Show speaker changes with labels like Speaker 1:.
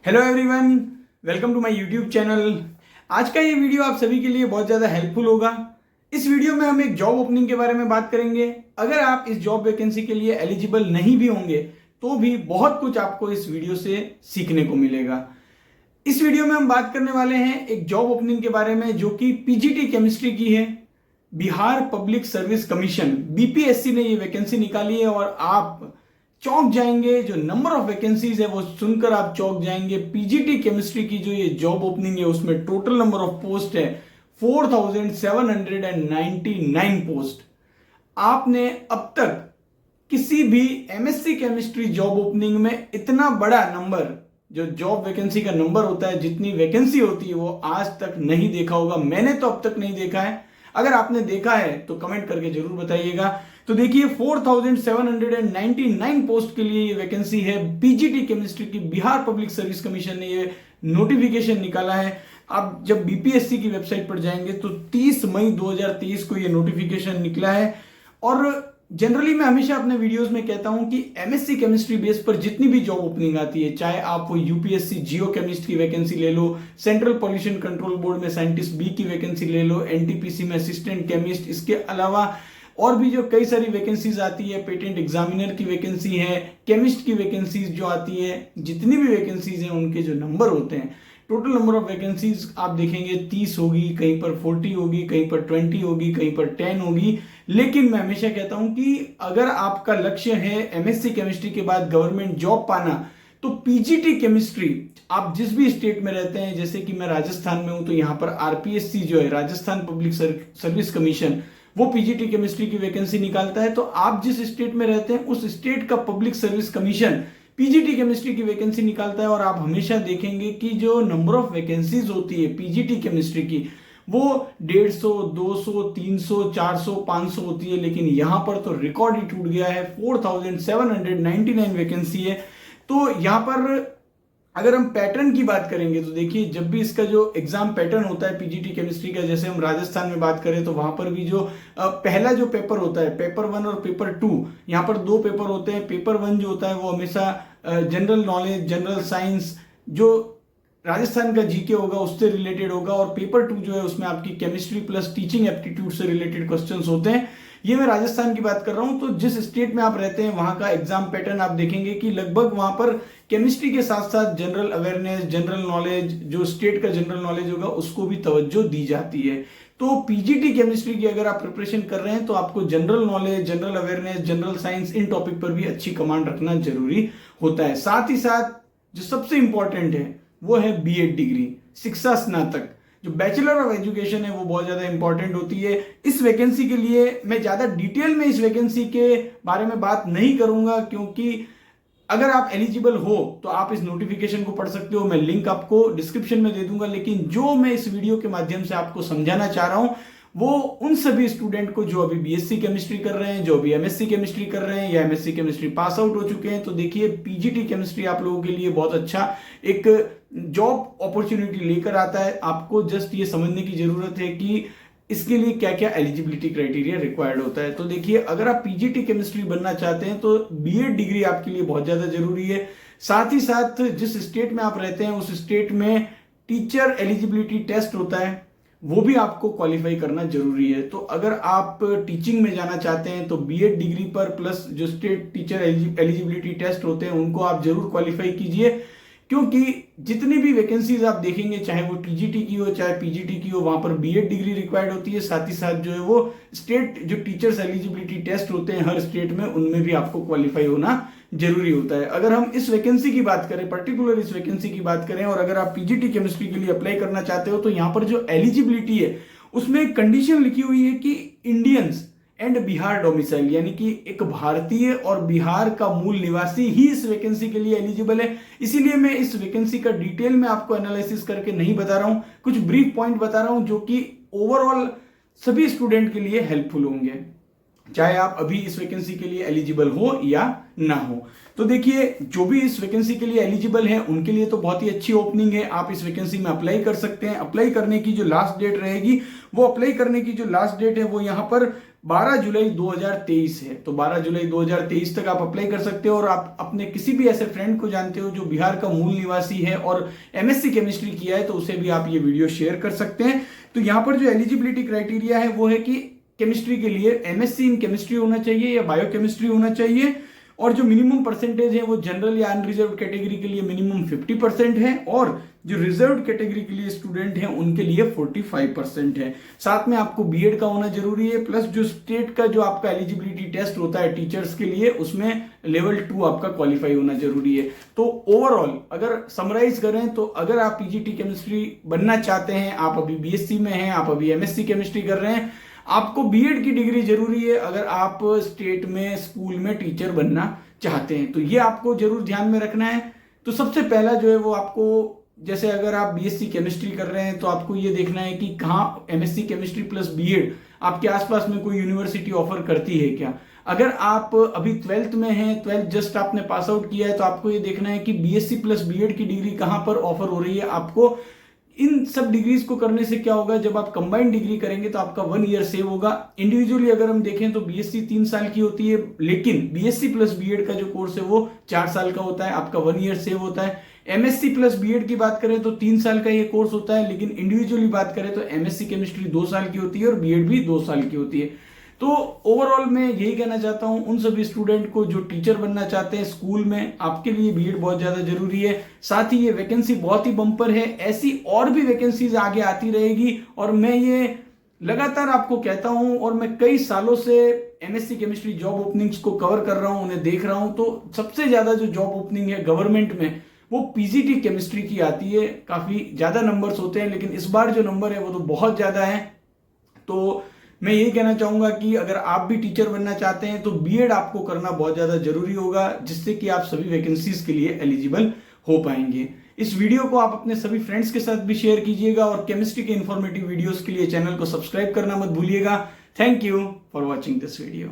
Speaker 1: Hello everyone, welcome to my YouTube channel. आज का ये वीडियो आप सभी के लिए बहुत ज़्यादा हेल्पफुल होगा। इस वीडियो में हम एक जॉब ओपनिंग के बारे में बात करेंगे। अगर आप इस जॉब वैकेंसी के लिए एलिजिबल नहीं भी होंगे तो भी बहुत कुछ आपको इस वीडियो से सीखने को मिलेगा। इस वीडियो में हम बात करने वाले हैं एक जॉब ओपनिंग के बारे में जो कि पीजीटी केमिस्ट्री की है। Bihar public service commission BPSC ने ये वैकेंसी निकाली है और आप चौंक जाएंगे। जो नंबर ऑफ वैकेंसीज है वो सुनकर आप चौंक जाएंगे। पीजीटी केमिस्ट्री की जो ये जॉब ओपनिंग है उसमें टोटल नंबर ऑफ पोस्ट है 4799 पोस्ट। आपने अब तक किसी भी एमएससी केमिस्ट्री जॉब ओपनिंग में इतना बड़ा नंबर, जो जॉब वैकेंसी का नंबर होता है, जितनी वैकेंसी होती है, वो आज तक नहीं देखा होगा। मैंने तो अब तक नहीं देखा है। अगर आपने देखा है तो कमेंट करके जरूर बताइएगा। तो देखिए 4799 पोस्ट के लिए ये वैकेंसी है। पीजीटी केमिस्ट्री की बिहार पब्लिक सर्विस कमीशन ने ये नोटिफिकेशन निकाला है। आप जब बीपीएससी की वेबसाइट पर जाएंगे तो 30 मई 2023 को ये नोटिफिकेशन निकला है। और जनरली मैं हमेशा अपने वीडियोस में कहता हूं कि एमएससी केमिस्ट्री बेस पर जितनी भी जॉब ओपनिंग आती है, चाहे आप वो यूपीएससी जियो केमिस्ट की वैकेंसी ले लो, सेंट्रल पॉल्यूशन कंट्रोल बोर्ड में साइंटिस्ट बी की वैकेंसी ले लो, एनटीपीसी में असिस्टेंट केमिस्ट, इसके अलावा और भी जो कई सारी वैकेंसीज आती है, पेटेंट एग्जामिनर की वैकेंसी है, केमिस्ट की वैकेंसीज जो आती है, जितनी भी वैकेंसीज हैं उनके जो नंबर होते हैं, टोटल नंबर ऑफ वैकेंसीज आप देखेंगे 30 होगी, कहीं पर 40 होगी, कहीं पर 20 होगी, कहीं पर 10 होगी। लेकिन मैं हमेशा कहता हूं कि अगर आपका लक्ष्य है एमएससी केमिस्ट्री के बाद गवर्नमेंट जॉब पाना, तो पीजीटी केमिस्ट्री आप जिस भी स्टेट में रहते हैं, जैसे कि मैं राजस्थान में हूं तो यहां पर आरपीएससी जो है, राजस्थान पब्लिक सर्विस कमीशन, वो पीजीटी केमिस्ट्री की वैकेंसी निकालता है। तो आप जिस स्टेट में रहते हैं उस स्टेट का public service commission PGT chemistry की वैकेंसी निकालता है। और आप हमेशा देखेंगे कि जो नंबर ऑफ वैकेंसीज होती है पीजीटी केमिस्ट्री की, वो 150, 200, 300, 400, 500 होती है। लेकिन यहां पर तो रिकॉर्ड ही टूट गया है, 4799 वैकेंसी है। तो यहां पर अगर हम पैटर्न की बात करेंगे तो देखिए, जब भी इसका जो एग्जाम पैटर्न होता है पीजीटी केमिस्ट्री का, जैसे हम राजस्थान में बात करें तो वहां पर भी जो पहला जो पेपर होता है, पेपर 1 और पेपर 2, यहाँ पर 2 पेपर होते हैं। पेपर 1 जो होता है वो हमेशा जनरल नॉलेज, जनरल साइंस, जो राजस्थान का जीके होगा उससे रिलेटेड होगा। और पेपर 2 जो है उसमें आपकी केमिस्ट्री प्लस टीचिंग एप्टीट्यूड से रिलेटेड क्वेश्चंस होते हैं। ये मैं राजस्थान की बात कर रहा हूं। तो जिस स्टेट में आप रहते हैं वहां का एग्जाम पैटर्न आप देखेंगे कि लगभग वहां पर केमिस्ट्री के साथ साथ जनरल अवेयरनेस, जनरल नॉलेज, जो स्टेट का जनरल नॉलेज होगा उसको भी तवज्जो दी जाती है। तो पीजीटी केमिस्ट्री की अगर आप प्रिपरेशन कर रहे हैं तो आपको general knowledge, general awareness, general science, इन टॉपिक पर भी अच्छी कमांड रखना जरूरी होता है। साथ ही साथ जो सबसे इंपॉर्टेंट है वो है बीएड डिग्री, शिक्षा स्नातक। जो बैचलर ऑफ एजुकेशन है वो बहुत ज्यादा इंपॉर्टेंट होती है। इस वैकेंसी के लिए मैं ज्यादा डिटेल में इस वैकेंसी के बारे में बात नहीं करूंगा, क्योंकि अगर आप एलिजिबल हो तो आप इस नोटिफिकेशन को पढ़ सकते हो। मैं लिंक आपको डिस्क्रिप्शन में दे दूंगा। लेकिन जो मैं इस वीडियो के माध्यम से आपको समझाना चाह रहा हूं वो उन सभी स्टूडेंट को जो अभी बीएससी केमिस्ट्री कर रहे हैं, जो अभी एमएससी केमिस्ट्री कर रहे हैं या एमएससी केमिस्ट्री पास आउट हो चुके हैं। तो देखिए, पीजीटी केमिस्ट्री आप लोगों के लिए बहुत अच्छा एक जॉब अपॉर्चुनिटी लेकर आता है। आपको जस्ट ये समझने की जरूरत है कि इसके लिए क्या क्या एलिजिबिलिटी क्राइटेरिया रिक्वायर्ड होता है। तो देखिए, अगर आप पीजीटी केमिस्ट्री बनना चाहते हैं तो बीएड डिग्री आपके लिए बहुत ज्यादा जरूरी है। साथ ही साथ जिस स्टेट में आप रहते हैं उस स्टेट में टीचर एलिजिबिलिटी टेस्ट होता है, वो भी आपको क्वालिफाई करना जरूरी है। तो अगर आप टीचिंग में जाना चाहते हैं तो बीएड डिग्री पर प्लस जो स्टेट टीचर एलिजिबिलिटी टेस्ट होते हैं उनको आप जरूर क्वालिफाई कीजिए, क्योंकि जितनी भी वैकेंसीज आप देखेंगे, चाहे वो टीजीटी की हो चाहे पीजीटी की हो, वहां पर बीएड डिग्री रिक्वायर्ड होती है। साथ ही साथ जो है वो स्टेट जो टीचर्स एलिजिबिलिटी टेस्ट होते हैं हर स्टेट में, उनमें भी आपको क्वालिफाई होना जरूरी होता है। अगर हम इस वैकेंसी की बात करें, पर्टिकुलर इस वैकेंसी की बात करें, और अगर आप पीजीटी केमिस्ट्री के लिए अप्लाई करना चाहते हो तो यहां पर जो एलिजिबिलिटी है उसमें कंडीशन लिखी हुई है कि इंडियंस एंड बिहार डोमिसाइल, यानी कि एक भारतीय और बिहार का मूल निवासी ही इस वैकेंसी के लिए एलिजिबल है। इसीलिए मैं इस वैकेंसी का डिटेल में आपको एनालिसिस करके नहीं बता रहा हूं, कुछ ब्रीफ पॉइंट बता रहा हूं जो कि ओवरऑल सभी स्टूडेंट के लिए हेल्पफुल होंगे, चाहे आप अभी इस वैकेंसी के लिए एलिजिबल हो या ना हो। तो देखिए, जो भी इस वैकेंसी के लिए एलिजिबल है उनके लिए तो बहुत ही अच्छी ओपनिंग है। आप इस वैकेंसी में अप्लाई कर सकते हैं। अप्लाई करने की जो लास्ट डेट रहेगी, वो अप्लाई करने की जो लास्ट डेट है वो यहाँ पर 12 जुलाई 2023 है। तो 12 जुलाई 2023 तक आप अप्लाई कर सकते हो और आप अपने किसी भी ऐसे फ्रेंड को जानते हो जो बिहार का मूल निवासी है और एमएससी केमिस्ट्री किया है तो उसे भी आप ये वीडियो शेयर कर सकते हैं। तो यहाँ पर जो एलिजिबिलिटी क्राइटेरिया है वो है कि केमिस्ट्री के लिए एमएससी इन केमिस्ट्री होना चाहिए या बायोकेमिस्ट्री होना चाहिए, और जो मिनिमम परसेंटेज है वो जनरल या अनरिजर्व कैटेगरी के लिए मिनिमम 50% है और जो रिजर्व कैटेगरी के लिए स्टूडेंट हैं उनके लिए 45% है। साथ में आपको बीएड का होना जरूरी है, प्लस जो स्टेट का जो आपका एलिजिबिलिटी टेस्ट होता है टीचर्स के लिए उसमें लेवल 2 आपका क्वालिफाई होना जरूरी है। तो ओवरऑल अगर समराइज करें तो अगर आप पीजीटी केमिस्ट्री बनना चाहते हैं, आप अभी बीएससी में हैं, आप अभी एमएससी केमिस्ट्री कर रहे हैं, आपको बीएड की डिग्री जरूरी है अगर आप स्टेट में स्कूल में टीचर बनना चाहते हैं। तो ये आपको जरूर ध्यान में रखना है। तो सबसे पहला जो है वो आपको, जैसे अगर आप बीएससी केमिस्ट्री कर रहे हैं तो आपको ये देखना है कि कहाँ एमएससी केमिस्ट्री प्लस बीएड आपके आसपास में कोई यूनिवर्सिटी ऑफर करती है क्या। अगर आप अभी 12th में हैं, 12th जस्ट आपने पास आउट किया है, तो आपको ये देखना है कि बीएससी प्लस बीएड की डिग्री कहाँ पर ऑफर हो रही है आपको। इन सब डिग्रीज को करने से क्या होगा, जब आप कंबाइंड डिग्री करेंगे तो आपका 1 ईयर सेव होगा। इंडिविजुअली अगर हम देखें तो बीएससी 3 साल की होती है, लेकिन बीएससी प्लस बीएड का जो कोर्स है वो 4 साल का होता है, आपका 1 ईयर सेव होता है। एमएससी प्लस बीएड की बात करें तो 3 साल का ये कोर्स होता है, लेकिन इंडिविजुअली बात करें तो एमएससी केमिस्ट्री 2 साल की होती है और बीएड भी 2 साल की होती है। तो ओवरऑल मैं यही कहना चाहता हूं उन सभी स्टूडेंट को जो टीचर बनना चाहते हैं स्कूल में, आपके लिए बीएड बहुत ज्यादा जरूरी है। साथ ही ये वैकेंसी बहुत ही बम्पर है, ऐसी और भी वैकेंसीज आगे आती रहेगी और मैं ये लगातार आपको कहता हूं और मैं कई सालों से एमएससी केमिस्ट्री जॉब ओपनिंग्स को कवर कर रहा हूं, उन्हें देख रहा हूं। तो सबसे ज्यादा जो जॉब ओपनिंग है गवर्नमेंट में वो पीजीटी केमिस्ट्री की आती है, काफी ज्यादा नंबर्स होते हैं, लेकिन इस बार जो नंबर है वो तो बहुत ज्यादा है। तो मैं यही कहना चाहूंगा कि अगर आप भी टीचर बनना चाहते हैं तो बीएड आपको करना बहुत ज्यादा जरूरी होगा, जिससे कि आप सभी वैकेंसीज के लिए एलिजिबल हो पाएंगे। इस वीडियो को आप अपने सभी फ्रेंड्स के साथ भी शेयर कीजिएगा और केमिस्ट्री के इंफॉर्मेटिव वीडियोस के लिए चैनल को सब्सक्राइब करना मत भूलिएगा। Thank you for watching this video.